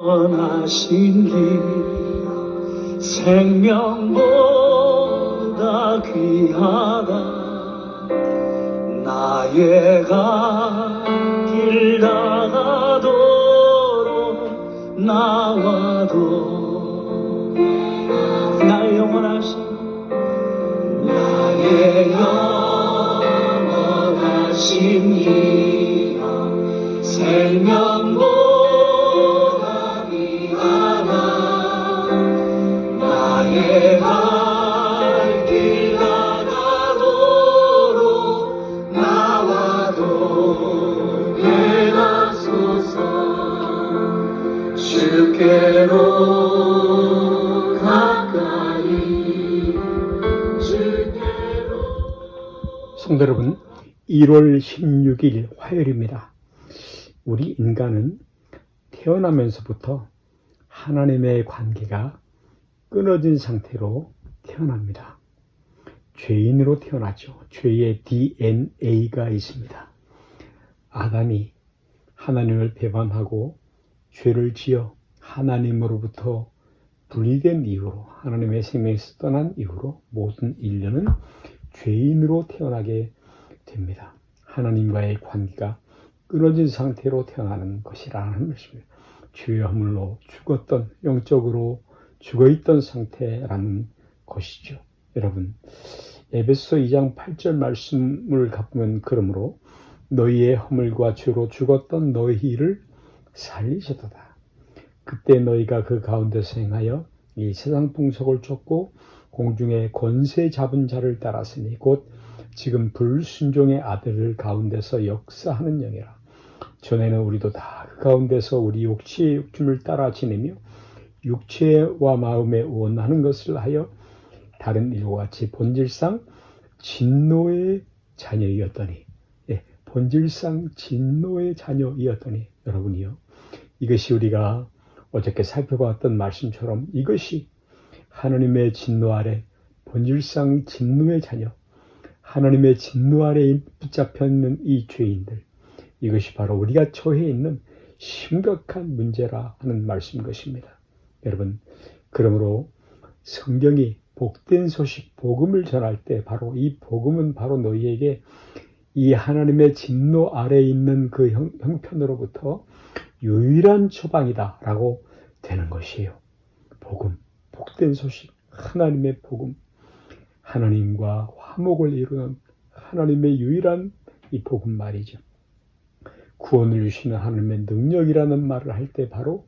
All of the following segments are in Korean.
원하신 길 생명보다 귀하다. 나의 갈 길 다가도록 나와도 나의 영원하신 길 생명보다 귀하다. 나의 갈 길 다가도록 나와도 되나소서. 주께로 가까이 주께로. 성도 여러분, 1월 16일 화요일입니다. 우리 인간은 태어나면서부터 하나님의 관계가 끊어진 상태로 태어납니다. 죄인으로 태어나죠. 죄의 DNA가 있습니다. 아담이 하나님을 배반하고 죄를 지어 하나님으로부터 분리된 이후로, 하나님의 생명에서 떠난 이후로 모든 인류는 죄인으로 태어나게 됩니다. 하나님과의 관계가 끊어진 상태로 태어나는 것이라는 것입니다. 죄의 허물로 죽었던, 영적으로 죽어있던 상태라는 것이죠. 여러분, 에베소 2장 8절 말씀을 가보면, 그러므로 너희의 허물과 죄로 죽었던 너희를 살리셨도다. 그때 너희가 그 가운데서 행하여 이 세상 풍속을 쫓고 공중의 권세 잡은 자를 따랐으니 곧 지금 불순종의 아들을 가운데서 역사하는 영이라. 전에는 우리도 다 그 가운데서 우리 육체의 욕심을 따라 지내며 육체와 마음에 원하는 것을 하여 다른 일과 같이 본질상 진노의 자녀이었더니, 본질상 진노의 자녀이었더니, 여러분이요, 이것이 우리가 어저께 살펴봤던 말씀처럼 이것이 하나님의 진노 아래, 본질상 진노의 자녀, 하나님의 진노 아래 붙잡혀 있는 이 죄인들, 이것이 바로 우리가 처해 있는 심각한 문제라 하는 말씀인 것입니다. 여러분, 그러므로 성경이 복된 소식, 복음을 전할 때 바로 이 복음은 바로 너희에게 이 하나님의 진노 아래에 있는 그 형편으로부터 유일한 처방이다 라고 되는 것이에요. 복음, 복된 소식, 하나님의 복음, 하나님과 화목을 이루는 하나님의 유일한 이 복음 말이죠. 구원을 주시는 하나님의 능력이라는 말을 할 때 바로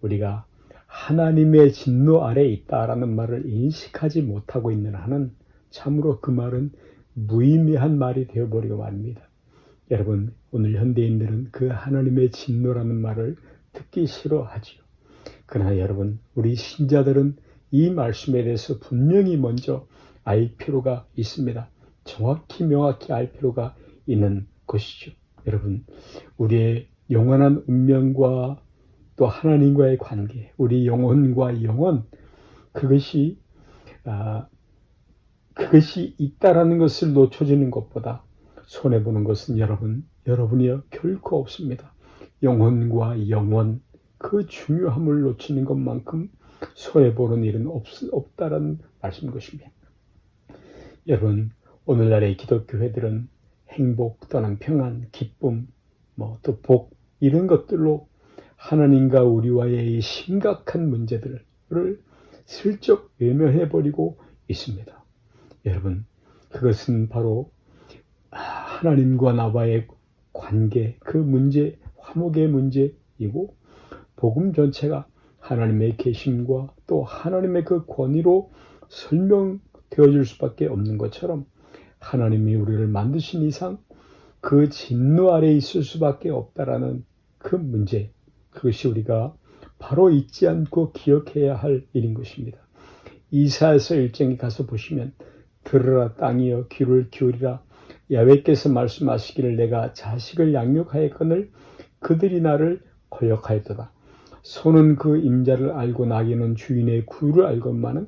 우리가 하나님의 진노 아래에 있다라는 말을 인식하지 못하고 있는 한은 참으로 그 말은 무의미한 말이 되어버리고 말입니다. 여러분, 오늘 현대인들은 그 하나님의 진노라는 말을 듣기 싫어하지요. 그러나 여러분, 우리 신자들은 이 말씀에 대해서 분명히 먼저 알 필요가 있습니다. 정확히 명확히 알 필요가 있는 것이죠. 여러분, 우리의 영원한 운명과 또 하나님과의 관계, 우리 영혼과 영혼, 그것이 있다라는 것을 놓쳐지는 것보다 손해보는 것은 여러분이요, 결코 없습니다. 영혼과 영혼, 그 중요함을 놓치는 것만큼 손해보는 일은 없다라는 말씀인 것입니다. 여러분, 오늘날의 기독교회들은 행복 또는 평안, 기쁨, 또 복, 이런 것들로 하나님과 우리와의 이 심각한 문제들을 슬쩍 외면해버리고 있습니다. 여러분, 그것은 바로 하나님과 나와의 관계, 그 문제, 화목의 문제이고, 복음 전체가 하나님의 계심과 또 하나님의 그 권위로 설명되어질 수밖에 없는 것처럼, 하나님이 우리를 만드신 이상 그 진노 아래에 있을 수밖에 없다라는 그 문제, 그것이 우리가 바로 잊지 않고 기억해야 할 일인 것입니다. 이사야서 1장에 가서 보시면, 들으라 땅이여 귀를 기울이라, 야훼께서 말씀하시기를 내가 자식을 양육하였거늘 그들이 나를 거역하였도다. 소는 그 임자를 알고 나귀는 주인의 구유를 알건만은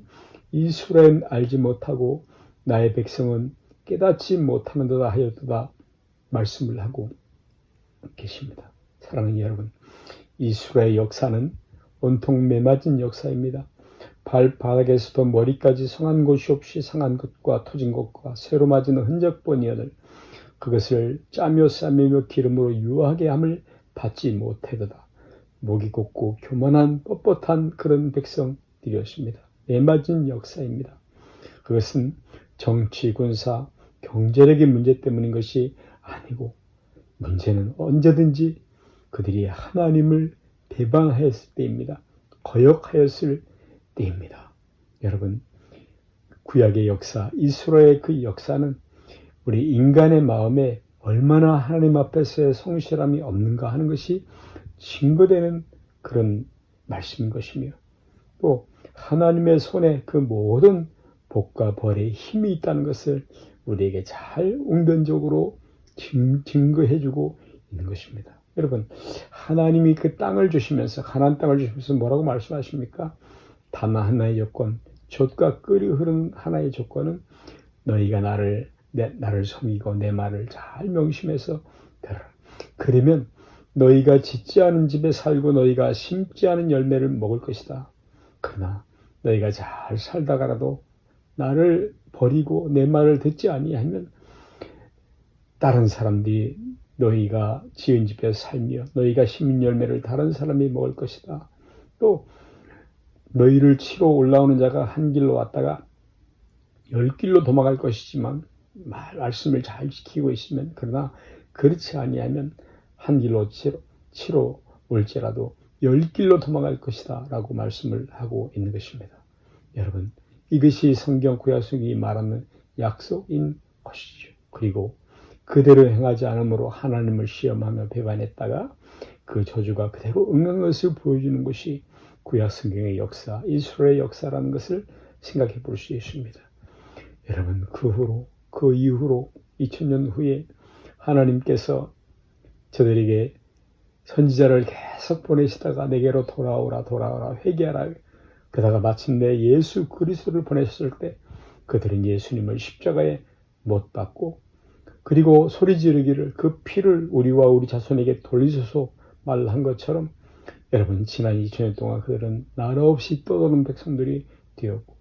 이스라엘은 알지 못하고 나의 백성은 깨닫지 못하는도다 하였도다 말씀을 하고 계십니다. 사랑하는 여러분, 이스라엘 역사는 온통 매맞은 역사입니다. 발바닥에서도 머리까지 성한 곳이 없이 상한 것과 터진 것과 새로 맞은 흔적뿐이어들 그것을 짜며 싸매며 기름으로 유하게 함을 받지 못하도다. 목이 곧고 교만한 뻣뻣한 그런 백성들이었습니다. 매맞은 역사입니다. 그것은 정치, 군사, 경제력의 문제 때문인 것이 아니고 문제는 언제든지 그들이 하나님을 배반하였을 때입니다. 거역하였을 때입니다. 여러분, 구약의 역사, 이스라엘의 그 역사는 우리 인간의 마음에 얼마나 하나님 앞에서의 성실함이 없는가 하는 것이 증거되는 그런 말씀인 것이며 또 하나님의 손에 그 모든 복과 벌의 힘이 있다는 것을 우리에게 잘 웅변적으로 증거해주고 있는 것입니다. 여러분, 하나님이 그 땅을 주시면서 가나안 땅을 주시면서 뭐라고 말씀하십니까? 단 하나의 조건, 젖과 끓이 흐르는 하나의 조건은 너희가 나를 섬기고 내 말을 잘 명심해서 들어라. 그러면 너희가 짓지 않은 집에 살고 너희가 심지 않은 열매를 먹을 것이다. 그러나 너희가 잘 살다가라도 나를 버리고 내 말을 듣지 아니하면 다른 사람들이 너희가 지은 집에 살며 너희가 심은 열매를 다른 사람이 먹을 것이다. 또 너희를 치러 올라오는 자가 한 길로 왔다가 10길로 도망갈 것이지만 말씀을 잘 지키고 있으면 그러나 그렇지 아니하면 한 길로 치러 올지라도 10길로 도망갈 것이다 라고 말씀을 하고 있는 것입니다. 여러분, 이것이 성경 구약성경이 말하는 약속인 것이죠. 그리고 그대로 행하지 않으므로 하나님을 시험하며 배반했다가 그 저주가 그대로 응한 것을 보여주는 것이 구약성경의 역사, 이스라엘의 역사라는 것을 생각해 볼 수 있습니다. 여러분, 그 이후로 2000년 후에 하나님께서 저들에게 선지자를 계속 보내시다가 내게로 돌아오라 회개하라 그러다가 마침내 예수 그리스도를 보내셨을 때 그들은 예수님을 십자가에 못 박고 그리고 소리 지르기를 그 피를 우리와 우리 자손에게 돌리소서 말한 것처럼 여러분, 지난 2000년 동안 그들은 나라 없이 떠도는 백성들이 되었고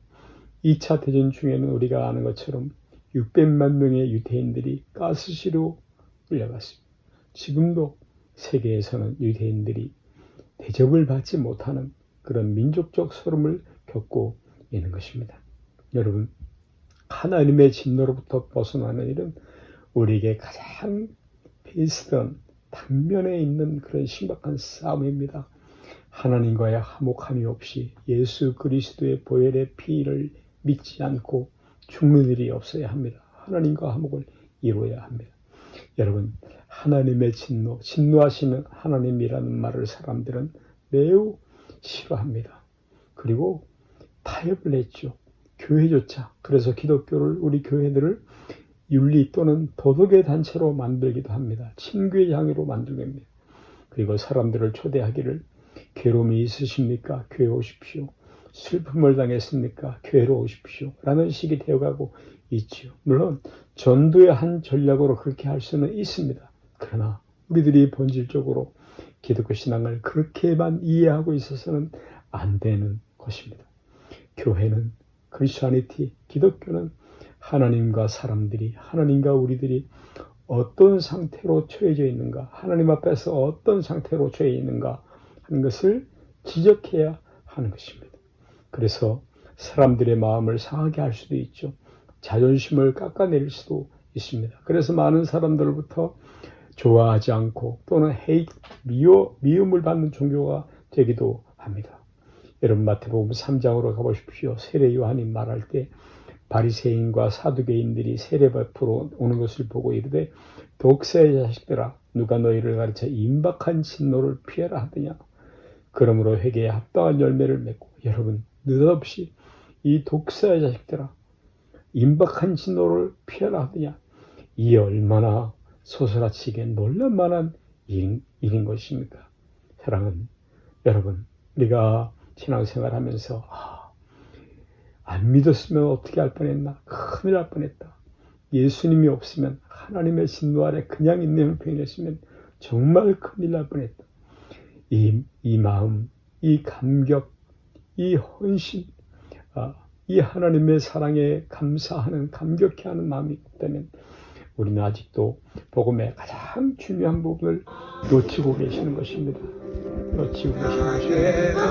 2차 대전 중에는 우리가 아는 것처럼 600만 명의 유대인들이 가스시로 끌려갔습니다. 지금도 세계에서는 유대인들이 대접을 받지 못하는 그런 민족적 소름을 겪고 있는 것입니다. 여러분, 하나님의 진노로부터 벗어나는 일은 우리에게 가장 베이스던 당면에 있는 그런 심각한 싸움입니다. 하나님과의 화목함이 없이 예수 그리스도의 보혈의 피를 믿지 않고 죽는 일이 없어야 합니다. 하나님과 화목을 이루어야 합니다. 여러분, 하나님의 진노하시는 하나님이라는 말을 사람들은 매우 싫어합니다. 그리고 타협을 했죠. 교회조차. 그래서 기독교를, 우리 교회들을 윤리 또는 도덕의 단체로 만들기도 합니다. 친교의 장으로 만들게 합니다. 그리고 사람들을 초대하기를 괴로움이 있으십니까? 교회 오십시오. 슬픔을 당했습니까? 교회로 오십시오. 라는 식이 되어가고 있지요. 물론 전도의 한 전략으로 그렇게 할 수는 있습니다. 그러나 우리들이 본질적으로 기독교 신앙을 그렇게만 이해하고 있어서는 안 되는 것입니다. 교회는 크리스천이티, 기독교는 하나님과 사람들이, 하나님과 우리들이 어떤 상태로 처해져 있는가, 하나님 앞에서 어떤 상태로 처해 있는가 하는 것을 지적해야 하는 것입니다. 그래서 사람들의 마음을 상하게 할 수도 있죠. 자존심을 깎아내릴 수도 있습니다. 그래서 많은 사람들로부터 좋아하지 않고 또는 미움을 받는 종교가 되기도 합니다. 여러분, 마태복음 3장으로 가보십시오. 세례 요한이 말할 때 바리새인과 사두개인들이 세례 베풀어 오는 것을 보고 이르되 독사의 자식들아, 누가 너희를 가르쳐 임박한 진노를 피하라 하더냐. 그러므로 회개에 합당한 열매를 맺고. 여러분, 느닷없이 이 독사의 자식들아, 임박한 진노를 피하라 하더냐. 이 얼마나 소스라치게 놀랄만한 일인 것입니까? 사랑은 여러분, 우리가 신앙생활 하면서 안 믿었으면 어떻게 할 뻔했나, 큰일 날 뻔했다. 예수님이 없으면, 하나님의 진노 아래 그냥 있는 형편이었으면 정말 큰일 날 뻔했다. 이 마음 이 감격, 이 헌신, 이 하나님의 사랑에 감사하는, 감격해하는 마음이 없다면 우리는 아직도 복음의 가장 중요한 부분을 놓치고 계시는 것입니다. 놓치고 계시는 것입니다.